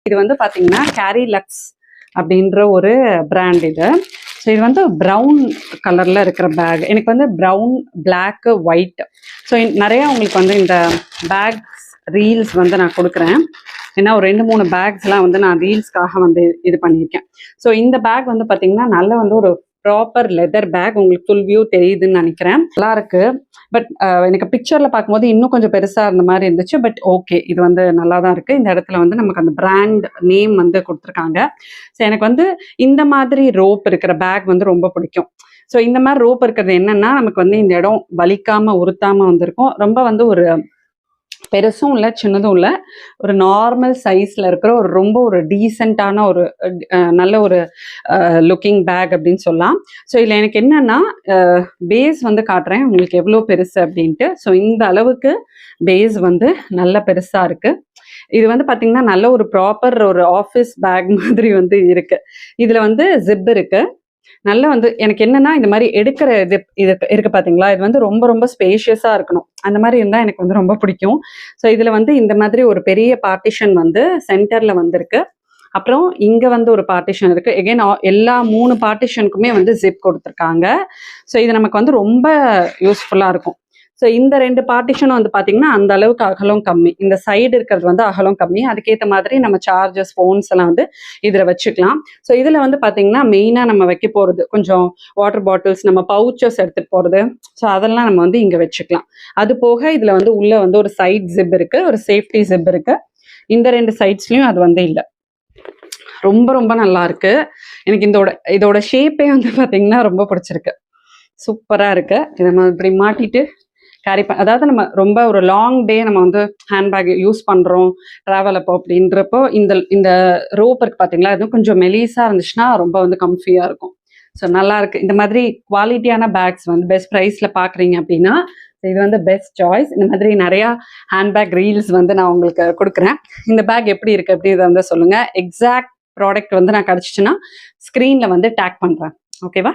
இது வந்து பார்த்தீங்கன்னா கேரி லக்ஸ் அப்படின்ற ஒரு பிராண்ட் இது. ஸோ இது வந்து ப்ரௌன் கலரில் இருக்கிற பேக். எனக்கு வந்து ப்ரௌன், பிளாக்கு, ஒயிட். ஸோ நிறையா உங்களுக்கு வந்து இந்த பேக்ஸ் ரீல்ஸ் வந்து நான் கொடுக்குறேன். ஏன்னா ஒரு 2-3 பேக்ஸ்லாம் வந்து நான் ரீல்ஸ்க்காக வந்து இது பண்ணியிருக்கேன். ஸோ இந்த பேக் வந்து பார்த்தீங்கன்னா நல்ல வந்து ஒரு ப்ராப்பர் லெதர் பேக். உங்களுக்கு ஃபுல் வியூ தெரியுதுன்னு நினைக்கிறேன். நல்லா இருக்கு. பட் எனக்கு பிக்சரில் பார்க்கும்போது இன்னும் கொஞ்சம் பெருசாக இருந்த மாதிரி இருந்துச்சு. பட் ஓகே, இது வந்து நல்லா தான் இருக்குது. இந்த இடத்துல வந்து நமக்கு அந்த பிராண்ட் நேம் வந்து கொடுத்துருக்காங்க. ஸோ எனக்கு வந்து இந்த மாதிரி ரோப் இருக்கிற பேக் வந்து ரொம்ப பிடிக்கும். ஸோ இந்த மாதிரி ரோப் இருக்கிறது என்னன்னா நமக்கு வந்து இந்த இடம் வலிக்காமல் உறுத்தாமல் வந்திருக்கும். ரொம்ப வந்து ஒரு பெருசும் இல்லை, சின்னதும் இல்லை, ஒரு நார்மல் சைஸில் இருக்கிற ஒரு ரொம்ப ஒரு டீசெண்டான ஒரு நல்ல ஒரு லுக்கிங் பேக் அப்படின்னு சொல்லலாம். ஸோ இதில் எனக்கு என்னென்னா பேஸ் வந்து காட்டுறேன் உங்களுக்கு எவ்வளோ பெருசு அப்படின்ட்டு. ஸோ இந்த அளவுக்கு பேஸ் வந்து நல்ல பெருசாக இருக்குது. இது வந்து பார்த்தீங்கன்னா நல்ல ஒரு ப்ராப்பர் ஒரு ஆஃபீஸ் பேக் மாதிரி வந்து இருக்குது. இதில் வந்து ஜிப் இருக்குது. நல்லா வந்து எனக்கு என்னன்னா இந்த மாதிரி எடுக்கிற இது இருக்கு பார்த்தீங்களா, இது வந்து ரொம்ப ரொம்ப ஸ்பேஷியஸாக இருக்கணும். அந்த மாதிரி இருந்தால் எனக்கு வந்து ரொம்ப பிடிக்கும். ஸோ இதில் வந்து இந்த மாதிரி ஒரு பெரிய பார்ட்டிஷன் வந்து சென்டரில் வந்திருக்கு. அப்புறம் இங்கே வந்து ஒரு பார்ட்டிஷன் இருக்குது. எகைன் எல்லா 3 பார்ட்டிஷனுக்குமே வந்து ஜிப் கொடுத்துருக்காங்க. ஸோ இது நமக்கு வந்து ரொம்ப யூஸ்ஃபுல்லாக இருக்கும். ஸோ இந்த 2 பார்ட்டிஷனும் வந்து பார்த்தீங்கன்னா அந்த அளவுக்கு அகலம் கம்மி. இந்த சைடு இருக்கிறது வந்து அகலம் கம்மி. அதுக்கேற்ற மாதிரி நம்ம சார்ஜர்ஸ், ஃபோன்ஸ் எல்லாம் வந்து இதில் வச்சுக்கலாம். ஸோ இதில் வந்து பார்த்தீங்கன்னா மெயினாக நம்ம வைக்க போகிறது கொஞ்சம் வாட்டர் பாட்டில்ஸ், நம்ம பவுச்சஸ் எடுத்துகிட்டு போகிறது. ஸோ அதெல்லாம் நம்ம வந்து இங்கே வச்சுக்கலாம். அது போக இதில் வந்து உள்ளே வந்து ஒரு சைட் ஜிப் இருக்குது, ஒரு சேஃப்டி ஜிப் இருக்குது. இந்த 2 சைட்ஸ்லையும் அது வந்து இல்லை. ரொம்ப ரொம்ப நல்லா இருக்கு. எனக்கு இதோட ஷேப்பே வந்து பார்த்தீங்கன்னா ரொம்ப பிடிச்சிருக்கு. சூப்பராக இருக்கு. இதை நம்ம இப்படி மாட்டிட்டு கேரி அதாவது நம்ம ரொம்ப ஒரு லாங் டே நம்ம வந்து ஹேண்ட்பேக் யூஸ் பண்ணுறோம் ட்ராவல் அப்போ அப்படின்றப்போ இந்த ரோப் இருக்கு பார்த்தீங்களா, இதுவும் கொஞ்சம் மெலிசாக இருந்துச்சுன்னா ரொம்ப வந்து கம்ஃபியாக இருக்கும். ஸோ நல்லா இருக்கு. இந்த மாதிரி குவாலிட்டியான பேக்ஸ் வந்து பெஸ்ட் ப்ரைஸில் பார்க்குறீங்க அப்படின்னா இது வந்து பெஸ்ட் சாய்ஸ். இந்த மாதிரி நிறையா ஹேண்ட்பேக் ரீல்ஸ் வந்து நான் உங்களுக்கு கொடுக்குறேன். இந்த பேக் எப்படி இருக்குது அப்படி இதை வந்து சொல்லுங்கள். எக்ஸாக்ட் ப்ராடக்ட் வந்து நான் கிடச்சிச்சுன்னா ஸ்க்ரீனில் வந்து டேக் பண்ணுறேன். ஓகேவா?